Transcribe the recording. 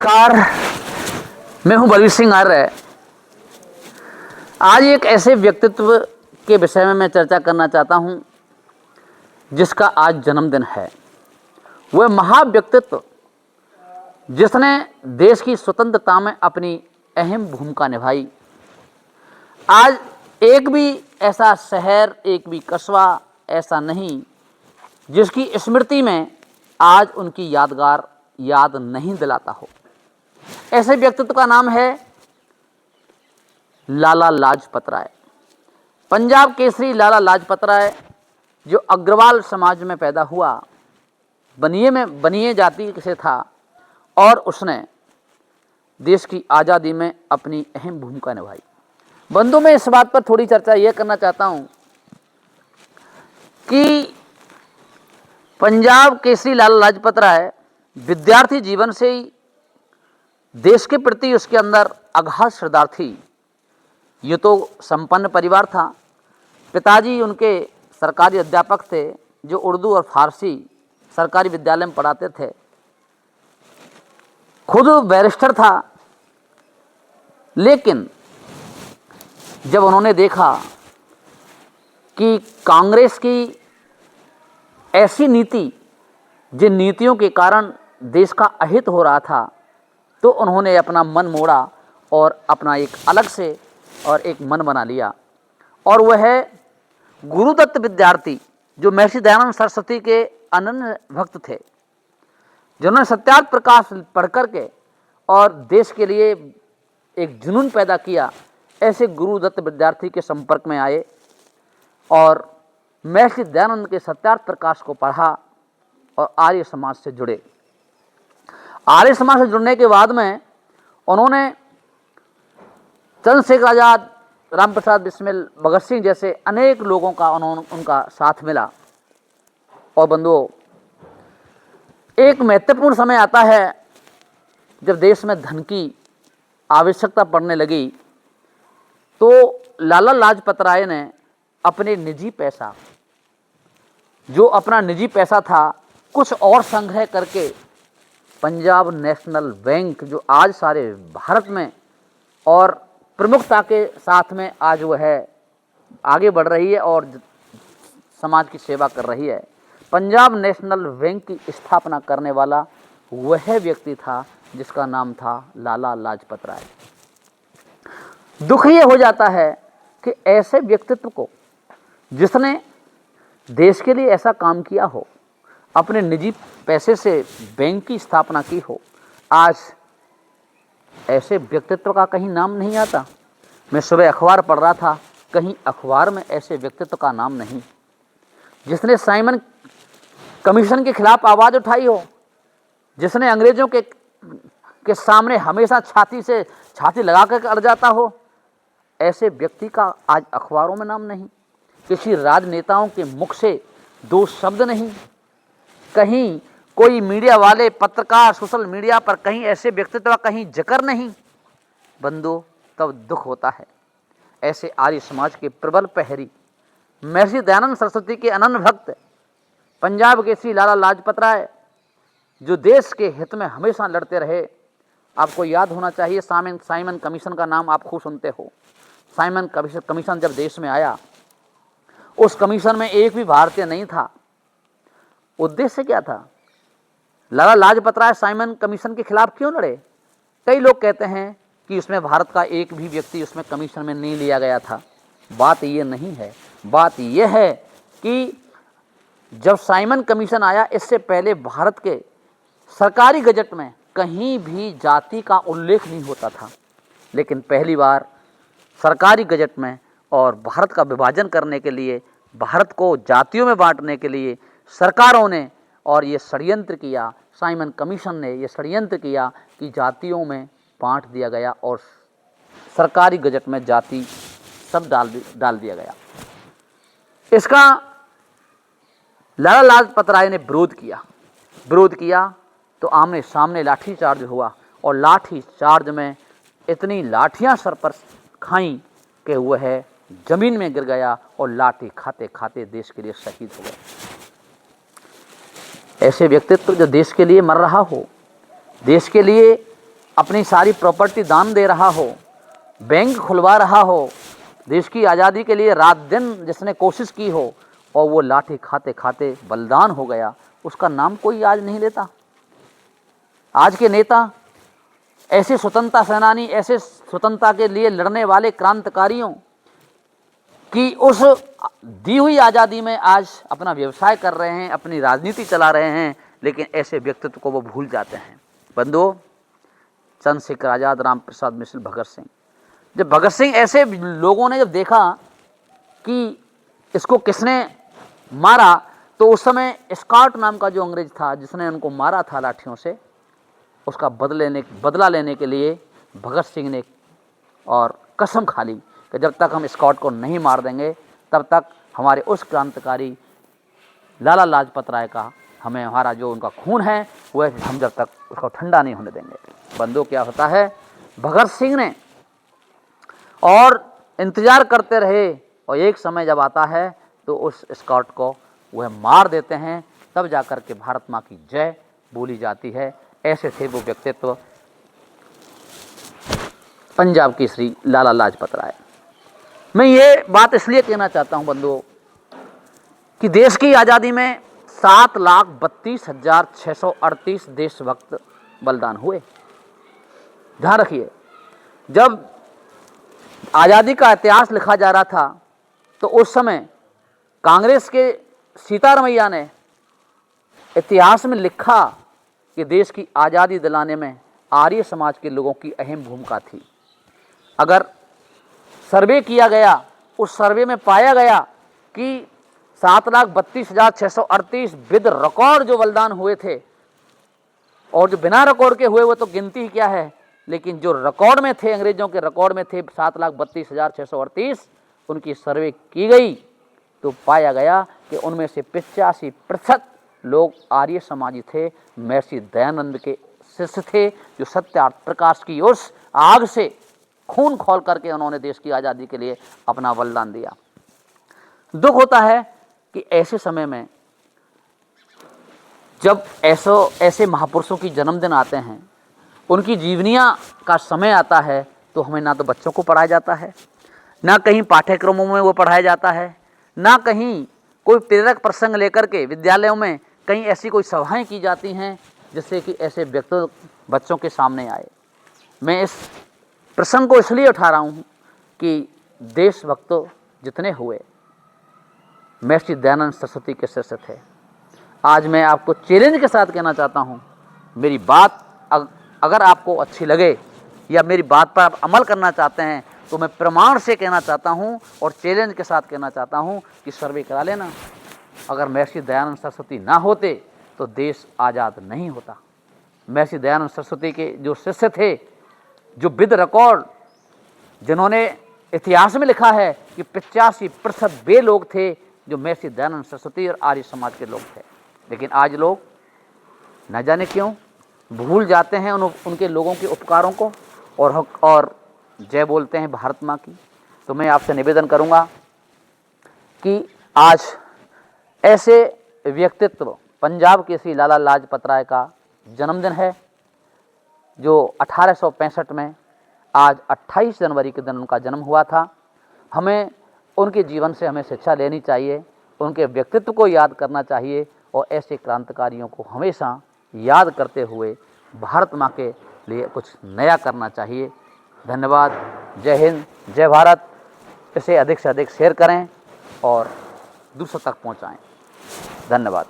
नमस्कार, मैं हूं बलवीर सिंह आर्य। आज एक ऐसे व्यक्तित्व के विषय में मैं चर्चा करना चाहता हूं जिसका आज जन्मदिन है। वह महाव्यक्तित्व जिसने देश की स्वतंत्रता में अपनी अहम भूमिका निभाई। आज एक भी ऐसा शहर, एक भी कस्बा ऐसा नहीं जिसकी स्मृति में आज उनकी यादगार याद नहीं दिलाता हो। ऐसे व्यक्तित्व का नाम है लाला लाजपत राय। पंजाब केसरी लाला लाजपत राय जो अग्रवाल समाज में पैदा हुआ, बनिए जाति से था और उसने देश की आज़ादी में अपनी अहम भूमिका निभाई। बंधु, मैं इस बात पर थोड़ी चर्चा यह करना चाहता हूं कि पंजाब केसरी लाला लाजपत राय विद्यार्थी जीवन से ही देश के प्रति उसके अंदर अगाध श्रद्धा थी। ये तो संपन्न परिवार था। पिताजी उनके सरकारी अध्यापक थे जो उर्दू और फारसी सरकारी विद्यालय में पढ़ाते थे। खुद बैरिस्टर था, लेकिन जब उन्होंने देखा कि कांग्रेस की ऐसी नीति, जिन नीतियों के कारण देश का अहित हो रहा था, तो उन्होंने अपना मन मोड़ा और अपना एक अलग से और एक मन बना लिया। और वह है गुरुदत्त विद्यार्थी जो महर्षि दयानंद सरस्वती के अनन्य भक्त थे, जिन्होंने सत्यार्थ प्रकाश पढ़ करके और देश के लिए एक जुनून पैदा किया। ऐसे गुरुदत्त विद्यार्थी के संपर्क में आए और महर्षि दयानंद के सत्यार्थ प्रकाश को पढ़ा और आर्य समाज से जुड़े। आर्य समाज से जुड़ने के बाद में उन्होंने चंद्रशेखर आजाद, रामप्रसाद बिस्मिल, भगत सिंह जैसे अनेक लोगों का उनका साथ मिला। और बंधुओं, एक महत्वपूर्ण समय आता है जब देश में धन की आवश्यकता पड़ने लगी, तो लाला लाजपत राय ने अपने निजी पैसा, जो अपना निजी पैसा था, कुछ और संग्रह करके पंजाब नेशनल बैंक, जो आज सारे भारत में और प्रमुखता के साथ में आज वह आगे बढ़ रही है और समाज की सेवा कर रही है, पंजाब नेशनल बैंक की स्थापना करने वाला वह व्यक्ति था जिसका नाम था लाला लाजपत राय। दुख ये हो जाता है कि ऐसे व्यक्तित्व को, जिसने देश के लिए ऐसा काम किया हो, अपने निजी पैसे से बैंक की स्थापना की हो, आज ऐसे व्यक्तित्व का कहीं नाम नहीं आता। मैं सुबह अखबार पढ़ रहा था, कहीं अखबार में ऐसे व्यक्तित्व का नाम नहीं जिसने साइमन कमीशन के खिलाफ आवाज़ उठाई हो, जिसने अंग्रेजों के सामने हमेशा छाती लगा कर अड़ जाता हो। ऐसे व्यक्ति का आज अखबारों में नाम नहीं, किसी राजनेताओं के मुख से दो शब्द नहीं, कहीं कोई मीडिया वाले, पत्रकार, सोशल मीडिया पर कहीं ऐसे व्यक्तित्व का कहीं जिक्र नहीं। बंधु, तब दुख होता है। ऐसे आर्य समाज के प्रबल प्रहरी, महर्षि दयानंद सरस्वती के अनन्य भक्त पंजाब केसरी लाला लाजपत राय, जो देश के हित में हमेशा लड़ते रहे। आपको याद होना चाहिए, साइमन कमीशन का नाम आप खूब सुनते हो। साइमन कमीशन जब देश में आया, उस कमीशन में एक भी भारतीय नहीं था। उद्देश्य क्या था? लाला लाजपत राय साइमन कमीशन के खिलाफ क्यों लड़े? कई लोग कहते हैं कि उसमें भारत का एक भी व्यक्ति उसमें कमीशन में नहीं लिया गया था। बात ये नहीं है। बात यह है कि जब साइमन कमीशन आया, इससे पहले भारत के सरकारी गजट में कहीं भी जाति का उल्लेख नहीं होता था, लेकिन पहली बार सरकारी गजट में और भारत का विभाजन करने के लिए, भारत को जातियों में बांटने के लिए सरकारों ने और ये षड्यंत्र किया, साइमन कमीशन ने ये षड्यंत्र किया कि जातियों में बांट दिया गया और सरकारी गजट में जाति सब डाल दिया गया। इसका लाला लाजपत राय ने विरोध किया तो आमने सामने लाठीचार्ज हुआ और लाठीचार्ज में इतनी लाठियां सर पर खाई कि वह जमीन में गिर गया और लाठी खाते खाते देश के लिए शहीद हो गए। ऐसे व्यक्तित्व जो देश के लिए मर रहा हो, देश के लिए अपनी सारी प्रॉपर्टी दान दे रहा हो, बैंक खुलवा रहा हो, देश की आज़ादी के लिए रात दिन जिसने कोशिश की हो और वो लाठी खाते खाते बलिदान हो गया, उसका नाम कोई आज नहीं लेता। आज के नेता ऐसे स्वतंत्रता सेनानी, ऐसे स्वतंत्रता के लिए लड़ने वाले क्रांतिकारियों की उस दी हुई आज़ादी में आज अपना व्यवसाय कर रहे हैं, अपनी राजनीति चला रहे हैं, लेकिन ऐसे व्यक्तित्व को वो भूल जाते हैं। बंधुओं, चंद्रशेखर आज़ाद, राम प्रसाद मिश्र, भगत सिंह, जब भगत सिंह ऐसे लोगों ने जब देखा कि इसको किसने मारा, तो उस समय स्कॉट नाम का जो अंग्रेज था जिसने उनको मारा था लाठियों से, उसका बदला लेने के लिए भगत सिंह ने और कसम खा ली कि जब तक हम स्कॉट को नहीं मार देंगे तब तक हमारे उस क्रांतिकारी लाला लाजपत राय का, हमारा जो उनका खून है वह हम जब तक उसको ठंडा नहीं होने देंगे। बंधुओं, क्या होता है, भगत सिंह ने और इंतजार करते रहे और एक समय जब आता है तो उस स्कॉट को वह मार देते हैं, तब जाकर के भारत माँ की जय बोली जाती है। ऐसे थे वो व्यक्तित्व पंजाब की श्री लाला लाजपत राय। मैं ये बात इसलिए कहना चाहता हूं बंधुओं कि देश की आज़ादी में 7,32,638 देशभक्त बलिदान हुए। ध्यान रखिए, जब आज़ादी का इतिहास लिखा जा रहा था तो उस समय कांग्रेस के सीतारमैया ने इतिहास में लिखा कि देश की आज़ादी दिलाने में आर्य समाज के लोगों की अहम भूमिका थी। अगर सर्वे किया गया, उस सर्वे में पाया गया कि 7,32,638 विद रिकॉर्ड जो बलिदान हुए थे, और जो बिना रिकॉर्ड के हुए वो तो गिनती ही क्या है, लेकिन जो रिकॉर्ड में थे, अंग्रेजों के रिकॉर्ड में थे 7,32,638, उनकी सर्वे की गई तो पाया गया कि उनमें से 85% लोग आर्य समाजी थे, महर्षि दयानंद के शिष्य थे, जो सत्यार्थ प्रकाश की उस आग से खून खोल करके उन्होंने देश की आज़ादी के लिए अपना बलिदान दिया। दुख होता है कि ऐसे समय में जब ऐसे महापुरुषों की जन्मदिन आते हैं, उनकी जीवनियाँ का समय आता है, तो हमें ना तो बच्चों को पढ़ाया जाता है, ना कहीं पाठ्यक्रमों में वो पढ़ाया जाता है, ना कहीं कोई प्रेरक प्रसंग लेकर के विद्यालयों में कहीं ऐसी कोई सभाएं की जाती हैं जिससे कि ऐसे व्यक्ति बच्चों के सामने आए। मैं इस प्रसंग को इसलिए उठा रहा हूँ कि देशभक्त जितने हुए महर्षि दयानंद सरस्वती के शिष्य थे। आज मैं आपको चैलेंज के साथ कहना चाहता हूँ, मेरी बात अगर आपको अच्छी लगे या मेरी बात पर आप अमल करना चाहते हैं तो मैं प्रमाण से कहना चाहता हूँ और चैलेंज के साथ कहना चाहता हूँ कि सर्वे करा लेना। अगर महर्षि दयानंद सरस्वती ना होते तो देश आज़ाद नहीं होता। महर्षि दयानंद सरस्वती के जो शिष्य थे, जो विद रिकॉर्ड, जिन्होंने इतिहास में लिखा है कि 85% वे लोग थे जो महर्षि दयानंद सरस्वती और आर्य समाज के लोग थे, लेकिन आज लोग न जाने क्यों भूल जाते हैं उनके लोगों के उपकारों को और जय बोलते हैं भारत माँ की। तो मैं आपसे निवेदन करूँगा कि आज ऐसे व्यक्तित्व, पंजाब के श्री लाला लाजपत राय का जन्मदिन है, जो 1865 में आज 28 जनवरी के दिन उनका जन्म हुआ था। हमें उनके जीवन से हमें शिक्षा लेनी चाहिए, उनके व्यक्तित्व को याद करना चाहिए और ऐसे क्रांतिकारियों को हमेशा याद करते हुए भारत माँ के लिए कुछ नया करना चाहिए। धन्यवाद। जय हिंद, जय भारत। इसे अधिक से अधिक शेयर करें और दूसरों तक पहुँचाएँ। धन्यवाद।